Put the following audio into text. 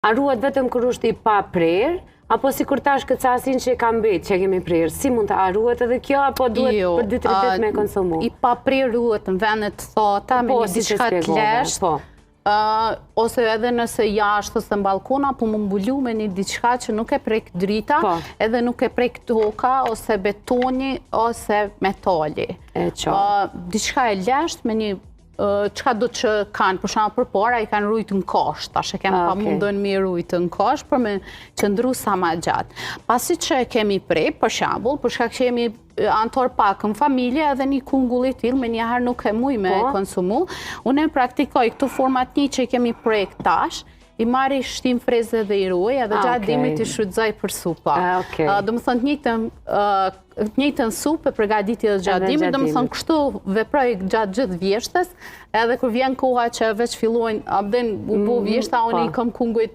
A ruhet vetëm kur është i pa prerë, apo si kur tash këtë sasin që e kam betë që e kemi prerë, si mund të ruhet edhe kjo, apo duhet për 2-3 ditë me konsumu? I pa prerë ruhet në vendet të thata, me një diçka të leshtë, ose edhe nëse jashtë ose në balkona, po më mbulu me një diçka që nuk e prek drita, edhe nuk e prek toka, ose betoni, ose metali. Diçka e leshtë me një qka do që kanë, për shama për para, i kanë rujtë në kosh, tash e kemë pa mundën mi rujtë në kosh, për me qëndru sa ma gjatë. Pasi që kemi prej, për shambull, për shka që jemi antar pak në familje, edhe një kungullit tillë, me njëherë nuk e muj me konsumu, unë e praktikoj këtu format një që i kemi prej tash, i marri shtim freze dhe i ruaj, edhe gjatë dimit i shfrytëzoj për supa. Do më thënë njëjtën supë e përgatiti edhe gjatë dimit, do më thënë kështu veproj gjatë gjithë vjeshtës, edhe kur vjen koha që veç fillojnë, abden u bo vjeshta, unë i kam kungujt